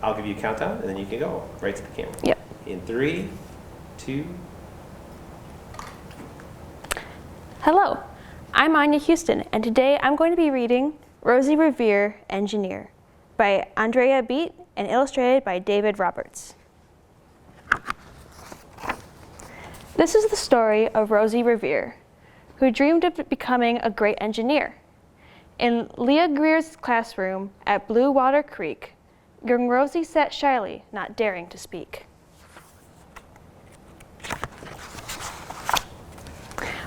I'll give you a countdown, and then you can go right to the camera. Yep. In 3, 2. Hello, I'm Anya Houston, and today I'm going to be reading Rosie, Revere, Engineer by Andrea Beat and illustrated by David Roberts. This is the story of Rosie Revere, who dreamed of becoming a great engineer. In Leah Greer's classroom at Blue Water Creek, young Rosie sat shyly, not daring to speak.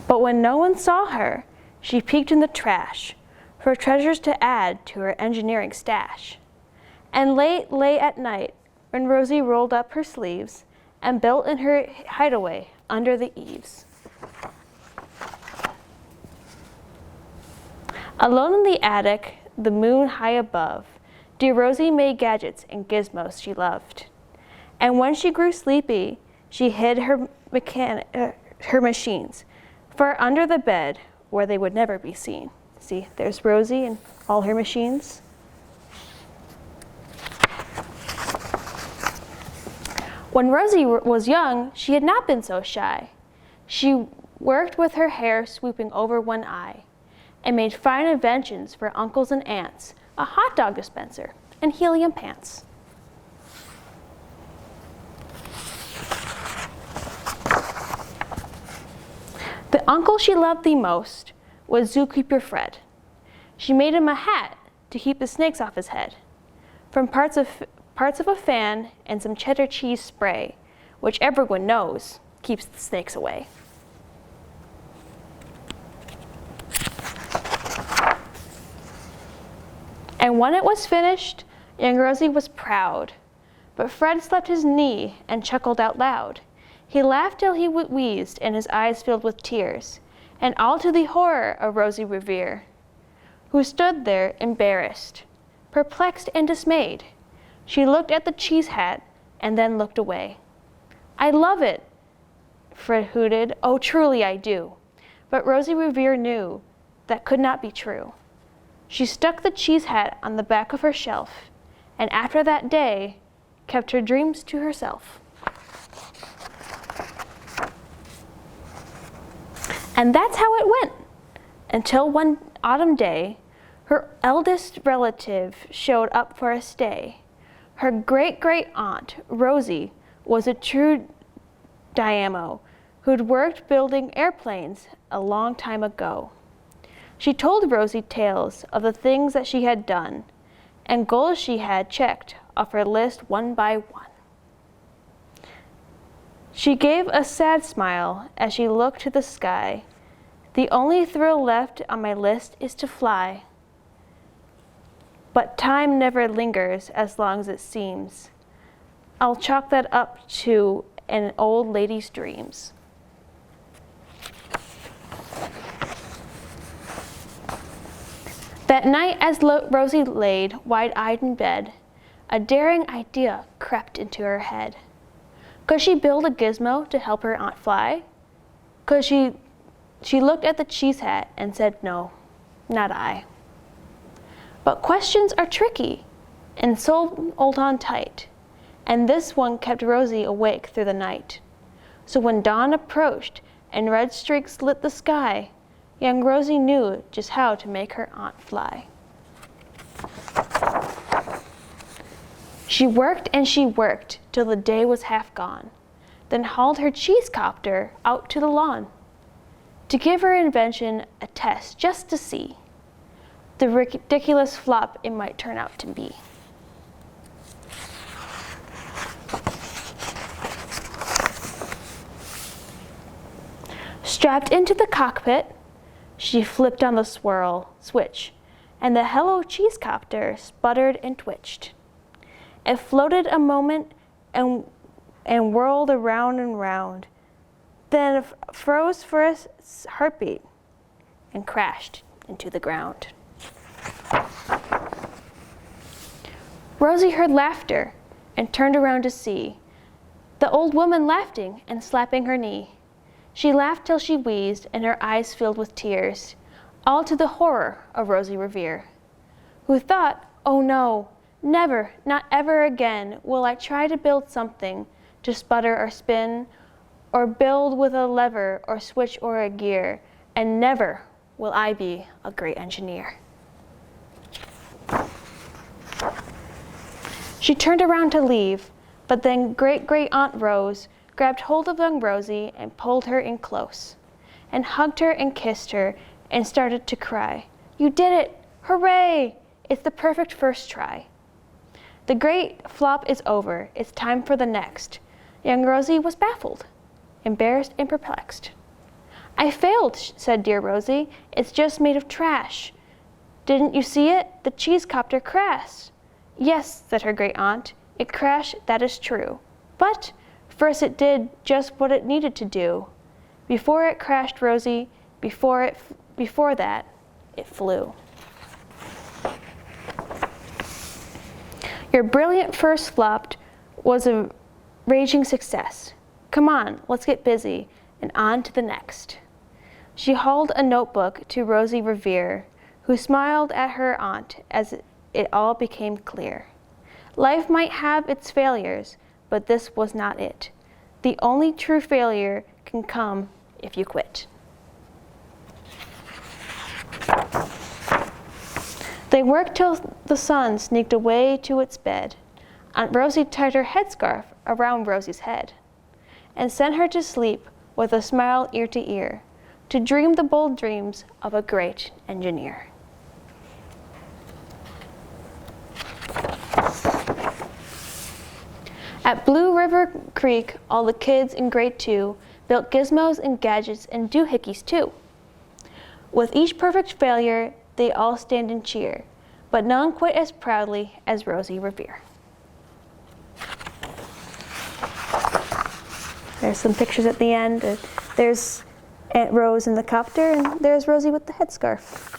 But when no one saw her, she peeked in the trash for treasures to add to her engineering stash. And late at night, when Rosie rolled up her sleeves and built in her hideaway under the eaves. Alone in the attic, the moon high above, dear Rosie made gadgets and gizmos she loved. And when she grew sleepy, she hid her machines far under the bed where they would never be seen. See, there's Rosie and all her machines. When Rosie was young, she had not been so shy. She worked with her hair swooping over one eye and made fine inventions for uncles and aunts, a hot dog dispenser and helium pants. The uncle she loved the most was Zookeeper Fred. She made him a hat to keep the snakes off his head, from parts of a fan and some cheddar cheese spray, which everyone knows keeps the snakes away. And when it was finished, young Rosie was proud, but Fred slapped his knee and chuckled out loud. He laughed till he wheezed and his eyes filled with tears, and all to the horror of Rosie Revere, who stood there embarrassed, perplexed and dismayed. She looked at the cheese hat and then looked away. "I love it," Fred hooted. "Oh, truly I do." But Rosie Revere knew that could not be true. She stuck the cheese hat on the back of her shelf, and after that day, kept her dreams to herself. And that's how it went, until one autumn day, her eldest relative showed up for a stay. Her great-great-aunt, Rosie, was a true dynamo who'd worked building airplanes a long time ago. She told Rosie tales of the things that she had done and goals she had checked off her list one by one. She gave a sad smile as she looked to the sky. "The only thrill left on my list is to fly. But time never lingers as long as it seems. I'll chalk that up to an old lady's dreams." That night, as Rosie laid wide-eyed in bed, a daring idea crept into her head. Could she build a gizmo to help her aunt fly? Could she looked at the cheese hat and said, "No, not I." But questions are tricky, and so hold on tight, and this one kept Rosie awake through the night. So when dawn approached and red streaks lit the sky, young Rosie knew just how to make her aunt fly. She worked and she worked till the day was half gone, then hauled her cheese copter out to the lawn to give her invention a test just to see the ridiculous flop it might turn out to be. Strapped into the cockpit, she flipped on the swirl switch, and the Hello Cheese Copter sputtered and twitched. It floated a moment and whirled around and round, then froze for a heartbeat and crashed into the ground. Rosie heard laughter and turned around to see the old woman laughing and slapping her knee. She laughed till she wheezed and her eyes filled with tears, all to the horror of Rosie Revere, who thought, "Oh no, Never, not ever again, will I try to build something to sputter or spin, or build with a lever or switch or a gear, and never will I be a great engineer. She turned around to leave, but then Great-Great-Aunt Rose grabbed hold of young Rosie and pulled her in close, and hugged her and kissed her and started to cry. You did it! Hooray! It's the perfect first try. The great flop is over. It's time for the next. Young Rosie was baffled, embarrassed and perplexed. I failed, said dear Rosie. It's just made of trash. Didn't you see it? The cheese copter crashed. Yes, said her great aunt. It crashed, that is true. But first it did just what it needed to do. Before it crashed, Rosie, before that, it flew. Your brilliant first flop was a raging success. Come on, let's get busy and on to the next. She hauled a notebook to Rosie Revere, who smiled at her aunt as it all became clear. Life might have its failures, but this was not it. The only true failure can come if you quit. They worked till the sun sneaked away to its bed. Aunt Rosie tied her headscarf around Rosie's head and sent her to sleep with a smile ear to ear, to dream the bold dreams of a great engineer. At Blue River Creek, all the kids in grade 2 built gizmos and gadgets and doohickeys too. With each perfect failure, they all stand and cheer, but none quite as proudly as Rosie Revere. There's some pictures at the end. There's Aunt Rose in the copter, and there's Rosie with the headscarf.